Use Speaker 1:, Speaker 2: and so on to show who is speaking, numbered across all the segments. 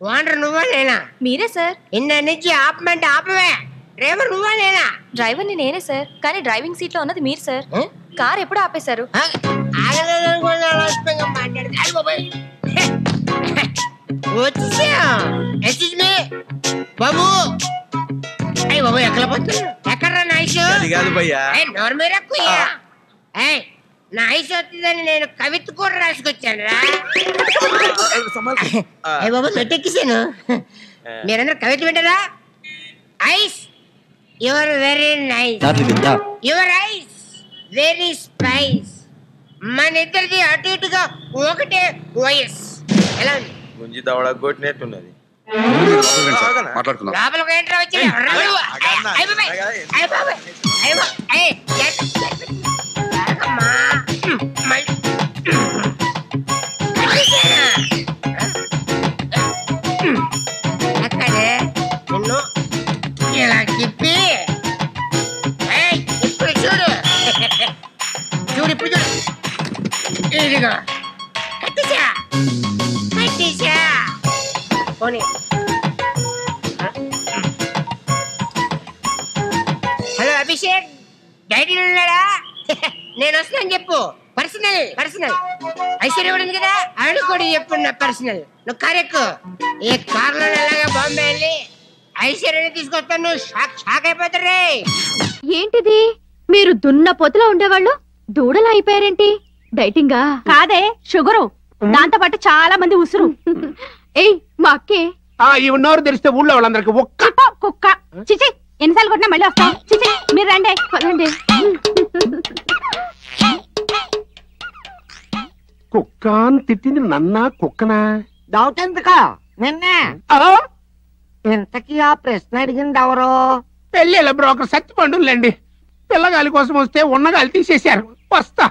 Speaker 1: Owner నువ్వా నేనా?
Speaker 2: మీరే సార్.
Speaker 1: ఇందా నుంచి ఆపమంటే ఆపవే. డ్రైవర్ నువ్వా నేనా?
Speaker 2: డ్రైవర్ని నేనే సార్, కానీ డ్రైవింగ్ సీట్ లో ఉన్నది మీరు సార్. కార్ ఎప్పుడు ఆపేశారు?
Speaker 1: బాబు అయ్యి బాబు ఎక్కడ పోతున్నా? ఎక్కడ్రా నా ఐసు? నోరు మీద నా ఐసు వస్తుందని నేను కవిత కూడా రాసుకొచ్చాను రా. అయ్యి బాబు నెట్టెక్కిసాను. మీరందరూ కవిత వింటారా? Ice your very nice, your eyes very spice. మన ఇద్దరిది అటు ఇటుగా ఒకటే వయస్. ఎలా ఉంది?
Speaker 3: గుంజి దవడ కొట్టినట్టున్నది.
Speaker 1: లోపలికి ఏంట్రా వచ్చి అక్కడే నిన్ను ఇలా తిప్పి ఇప్పుడు చూడు చూడు ఇప్పుడు చూడు. ఇదిగో కట్టేసా కట్టేసా. పోనీ హలో అభిషేక్, డైరీలో ఉన్నాడా? నేను వస్తున్నాను చెప్పు. పర్సనల్ పర్సనల్ ఐశ్వర్య ఉంది కదా, అడు కూడా చెప్పు. నా పర్సనల్ నువ్వు కార్ ఎక్కు. ఈ కార్లో ఎలాగా బాంబే వెళ్ళి ఐశ్వర్యని తీసుకొస్తాను. నువ్వు షాక్ అయిపోతారే.
Speaker 2: ఏంటిది, మీరు దున్న పొతులో ఉండేవాళ్ళు దూడలు అయిపోయారేంటి? డైటింగా?
Speaker 4: కాదే, షుగరు. దాంతో పాటు చాలా మంది ఉసురు.
Speaker 2: ఏయ్ మా అక్కే.
Speaker 5: ఈ ఉన్నవారు తెలిస్తే ఊళ్ళో వాళ్ళందరికి ఒక్క
Speaker 4: కుక్క. చిచి, ఎన్నిసార్లు కొట్టినా మళ్ళీ వస్తాం. చిచి, మీరు రండి పదండి.
Speaker 5: కుక్క అని తిట్టింది నన్నా కుక్కనా?
Speaker 1: డౌట్ ఎందుక? నిన్నే. ఇంతకీ ఆ ప్రశ్న అడిగింది ఎవరో?
Speaker 5: పెళ్ళిళ్ళ బ్రోకర్ సత్తిపండులేండి. పిల్లగాలి కోసం వస్తే ఉన్నగాలి తీసేశారు. వస్తా.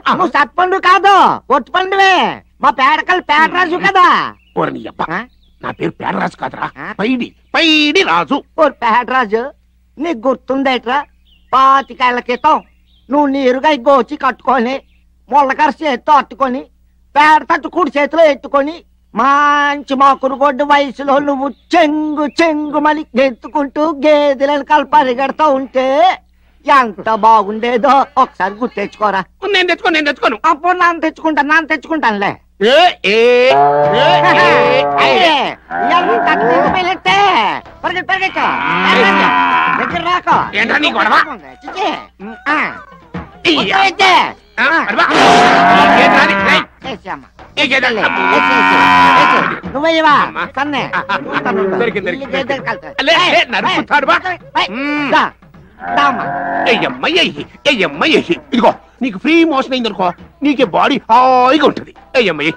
Speaker 1: నువ్వు సత్పండు కాదు, ఒట్టుపండువే. మా పేడరాజు కదా.
Speaker 5: నా పేరు పేడరాజు కాదురా, పైడి రాజు.
Speaker 1: పేడరాజు నీకు గుర్తుందేట్రా? 25 ఏళ్ల క్రితం నువ్వు నీరుగా గోచి కట్టుకొని ముళ్ళకర చేతితో అట్టుకొని పేడ తట్టు కుడి చేతిలో ఎత్తుకొని మంచి మాకురు గొడ్డు వయసులో నువ్వు చెంగు మని గెంతుకుంటూ గేదెలను పరిగెడతా ఉంటే ఎంత బాగుండేదో ఒకసారి గుర్తు తెచ్చుకోరా.
Speaker 5: నేను తెచ్చుకోను.
Speaker 1: అప్పుడు నాన్న తెచ్చుకుంటానులే. దగ్గర రాకో. నువ్వయ్యవా కన్నే
Speaker 5: ఇదిగో నీకు ఫ్రీ మోషన్ అయిందనుకో, నీకే బాడీ హాయిగా ఉంటది. అయ్యమ్మయ్య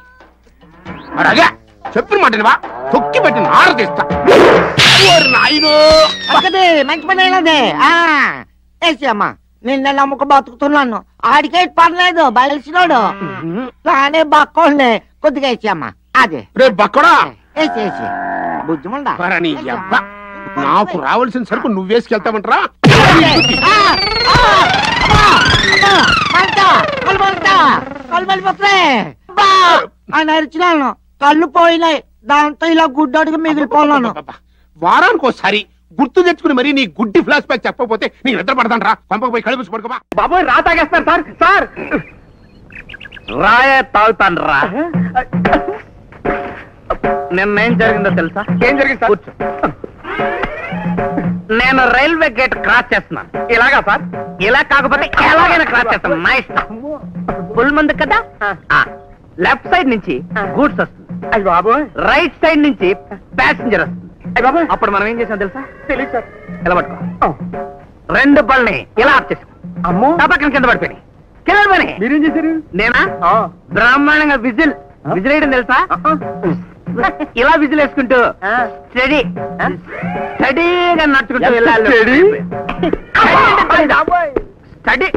Speaker 5: అలాగా చెప్పిన మాటనివా, తొక్కి పెట్టి నార తీస్తా.
Speaker 1: మంచి పని అయినదే. అమ్మా నిన్న నమ్ముకు బతుకుతున్నాను. ఆడికే పర్లేదు, బయలుసినాడు. నానే బక్కోండి కొద్దిగా వేసేయమ్మా. అదే
Speaker 5: బక్కడా
Speaker 1: వేసేసి బుద్ధిమండా.
Speaker 5: నాకు రావాల్సిన సరుకు నువ్వేసుకెళ్తామంటరా?
Speaker 1: అని అరిచినాను, కళ్ళు పోయినాయి. దాంతో ఇలా గుడ్డడుగు మిగిలిపోన్నాను.
Speaker 5: వారానికి ఒకసారి గుర్తు తెచ్చుకుని మరి నీ గుడ్డి ఫ్లాష్ బ్యాక్ చెప్పకపోతే నీకు నిద్ర పడతాను రా. పంపకపోయి కడుపు పడుకోబా.
Speaker 6: బాబోయ్ రా తాగేస్తాను సార్. సార్ రాయే తాగుతాను రా. నిన్నేం జరిగిందో తెలుసా? ఏం జరిగింది సార్? కూర్చో. నేను రైల్వే గేట్ క్రాస్ చేస్తున్నాను. ఇలాగా సార్? ఇలా కాకపోతే ఎలాగైనా క్రాస్ చేస్తాను. నా ఇష్టం. ఫుల్ మంది కదా. లెఫ్ట్ సైడ్ నుంచి గూడ్స్ వస్తుంది. అయ్యి బాబోయ్. రైట్ సైడ్ నుంచి ప్యాసింజర్ వస్తుంది. అయ్యి బాబోయ్. అప్పుడు మనం ఏం చేసాం తెలుసా? తెలియదు సార్. ఇలా పట్టుకో. 2 బళ్ళని ఇలా ఆఫ్ చేసాం. అమ్మో, పక్కన కింద పడిపోయినాయి. కింద పడిపోయినాయి. మీరేం చేశారు? నేనా బ్రహ్మాండంగా విజిల్ వేయడం తెలుసా? ఇలా విజిల్ వేసుకుంటూ స్టడీగా నడుచుకుంటూ వెళ్ళాలి. స్టడీ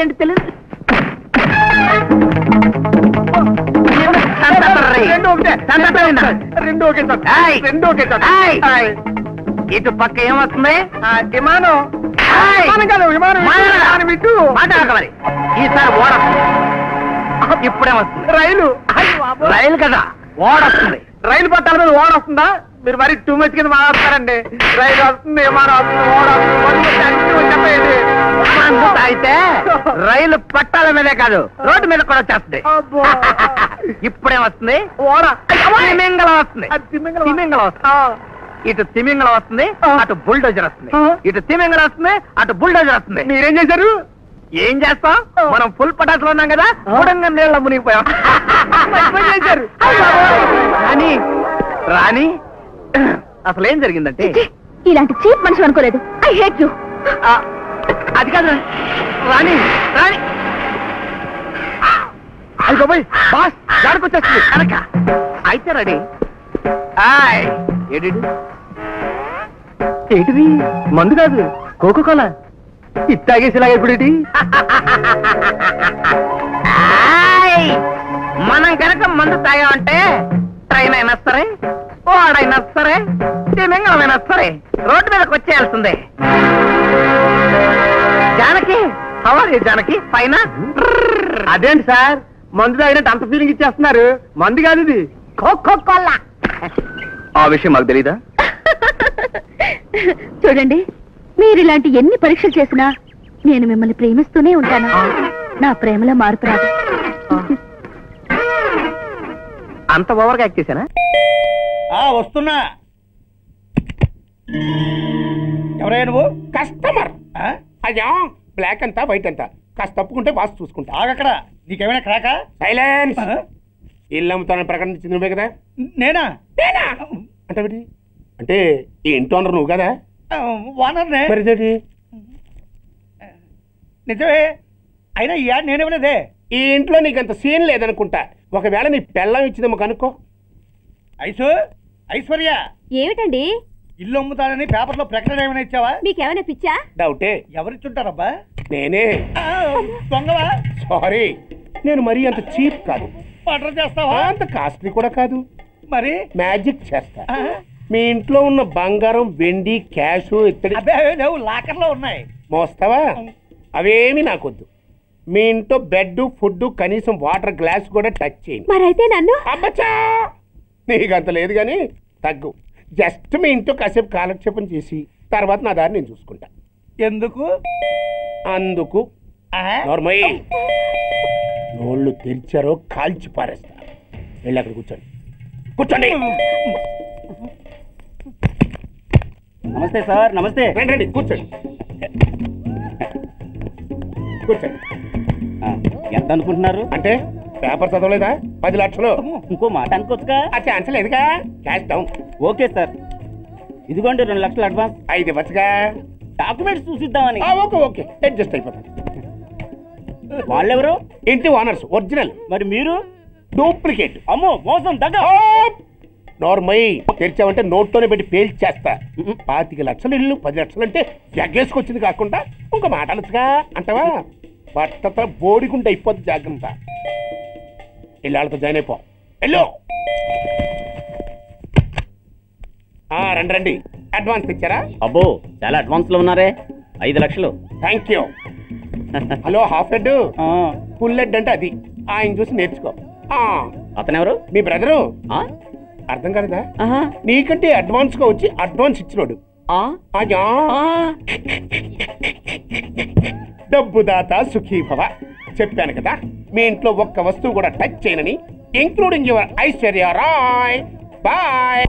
Speaker 6: అంటే తెలియదు. ఇటు పక్క ఏమవుతుంది? విమానం. మరి ఈసారి ఓడ. ఇప్పుడేమొస్తుంది? రైలు. రైలు కదా. ఓడొస్తుంది. రైలు పట్టాల మీద ఓడొస్తుందా? మీరు మరి టూ మచ్ కింద మాట్లాడతారండి. రైలు వస్తుంది, విమానం వస్తుంది, ఓడొస్తుంది. అయితే రైలు పట్టాల మీదే కాదు, రోడ్డు మీద కూడా వచ్చేస్తుంది. ఇప్పుడే వస్తుంది తిమింగలం వస్తుంది. తిమింగలం వస్తుంది. ఇటు తిమింగలం వస్తుంది, అటు బుల్డోజర్ వస్తుంది. ఇటు తిమింగలం వస్తుంది, అటు బుల్డోజర్ వస్తుంది. మీరేం చేశారు? ఏం చేస్తాం? మనం ఫుల్ పటాసులో ఉన్నాం కదా, మూడంగా నీళ్ళ మునిగిపోయాం. రాణి రాణి అసలు ఏం జరిగిందంటే,
Speaker 4: ఇలాంటి చీప్ మనిషి అనుకోలేదు. I hate you.
Speaker 6: అది కాదు రాణి. రాణి అది పోయి బాస్ జాడుకొచ్చేస్తుంది కనుక. అయితే రెడీ. ఏంటిది? మందు కాదు, కోకో కోలా. ఇట్టాగేసేలాగా ఇప్పుడేటి? మనం కనుక మందు తాగామంటే ట్రైన్ అయినా సరే, ఓడైనా సరే, తిమింగళమైనా సరే రోడ్డు మీదకి వచ్చేయాల్సిందే. జానకి, హవారీ జానకి పైన. అదేంటి సార్, మందు తాగినట్టు అంత ఫీలింగ్ ఇచ్చేస్తున్నారు? మందు కాదు ఇది, కోకో కోలా. ఆ విషయం మాకు తెలీదా?
Speaker 4: చూడండి, మీరు ఇలాంటి ఎన్ని పరీక్షలు చేసినా నేను మిమ్మల్ని ప్రేమిస్తూనే ఉంటాను. నా ప్రేమలో మార్పు రాదు.
Speaker 6: అంత ఓవర్గా యాక్ట్ చేశానా?
Speaker 5: వస్తున్నా. ఎవరైనా నువ్వు? కస్టమర్. అయ్యా, బ్లాక్ అంతా వైట్ అంతా కాస్త తప్పుకుంటే బాస్ చూసుకుంటా. ఆగక్కడ. నీకేమైనా క్రాకా? సైలెన్స్. ఇల్లు అమ్ముతానని ప్రకటించింది నువ్వే కదా? నేనా? అంటే అంటే ఈ ఇంటి ఓనర్ నువ్వు కదా? ఓనర్నే. మరి నిజమే. అయినా ఈ యాడ్ నేనేమలేదే. ఈ ఇంట్లో నీకంత సీన్ లేదనుకుంటా. ఒకవేళ నీ పెళ్ళం ఇచ్చిందేమో కనుక్కో. ఐశ్వర్య,
Speaker 4: ఏమిటండి?
Speaker 5: ఇల్లు అమ్ముతానని పేపర్లో ప్రకటన ఏమైనా ఇచ్చావా?
Speaker 4: మీకేమైనా పిచ్చా?
Speaker 5: డౌటే. ఎవరిచ్చుంటారబ్బా? నేనే. దొంగవా? సారీ, నేను మరీ అంత చీప్ కాదు. మర్డర్ చేస్తావా? అంత కాస్ట్లీ కూడా కాదు. మరి మ్యాజిక్ చేస్తా. మీ ఇంట్లో ఉన్న బంగారం, వెండి, క్యాష్, ఇత్తడి లాకర్ లో ఉన్నాయి. మోస్తావా? అవేమి నాకొద్దు. మీ ఇంట్లో బెడ్, ఫుడ్, కనీసం వాటర్ గ్లాస్ కూడా టచ్ చేయండి.
Speaker 4: మరైతే నన్ను?
Speaker 5: అబ్బచ్చా, నీకంత లేదు కానీ తగ్గు. జస్ట్ మీ ఇంట్లో కాసేపు కాలక్షేపం చేసి తర్వాత నా దారి నేను చూసుకుంటా. ఎందుకు? అందుకు. నార్మల్ నోళ్ళు తెరిచారో కాల్చి పారేస్తా. వెళ్ళి అక్కడ కూర్చోండి. కూర్చోండి.
Speaker 6: నమస్తే సార్. నమస్తే.
Speaker 5: రండి, కూర్చోండి. కూర్చోండి.
Speaker 6: ఎంత అనుకుంటున్నారు?
Speaker 5: అంటే పేపర్ చదవలేదా? 10 లక్షలు.
Speaker 6: ఇంకో మాట అనుకోవచ్చుగా?
Speaker 5: ఆ ఛాన్స్ లేదుగా. Cash down.
Speaker 6: ఓకే సార్, ఇదిగోండి 2 లక్షలు అడ్వాన్స్.
Speaker 5: 5 ఇవ్వచ్చుగా.
Speaker 6: డాక్యుమెంట్స్ చూసిద్దామని.
Speaker 5: ఓకే, అడ్జస్ట్ అయిపోతాను.
Speaker 6: వాళ్ళెవరు?
Speaker 5: ఇంటి ఓనర్స్, ఒరిజినల్.
Speaker 6: మరి మీరు?
Speaker 5: డూప్లికేట్.
Speaker 6: అమ్మో, మోసం దగ్గ.
Speaker 5: నార్మల్ తెరిచావంటే నోట్తోనే పెట్టి పేల్చేస్తా. 25 లక్షలు ఇల్లు, 10 లక్షలు అంటే ఎగ్గేసుకొచ్చింది కాకుండా ఇంకో మాట అనొచ్చుగా అంటావా? బట్టతో బోడిగుంటే అయిపోద్ది. జాగ్రత్త. ఇళ్ళతో జాయిన్ అయిపో. వెళ్ళు. రండి. అడ్వాన్స్ ఇచ్చారా?
Speaker 6: అబ్బో, చాలా అడ్వాన్స్ లో ఉన్నారే. 5 లక్షలు.
Speaker 5: Thank you. Hello, half head, full head అంటే అది. ఆయన చూసి నేర్చుకో.
Speaker 6: అతనెవరు?
Speaker 5: మీ బ్రదరు. అర్థం కాలేదా? నీకంటే అడ్వాన్స్ గా వచ్చి అడ్వాన్స్ ఇచ్చినోడు. డబ్బు దాత సుఖీ భవ. చెప్పాను కదా, మీ ఇంట్లో ఒక్క వస్తువు కూడా టచ్ చేయనని, including your Aishwarya Rai. Bye.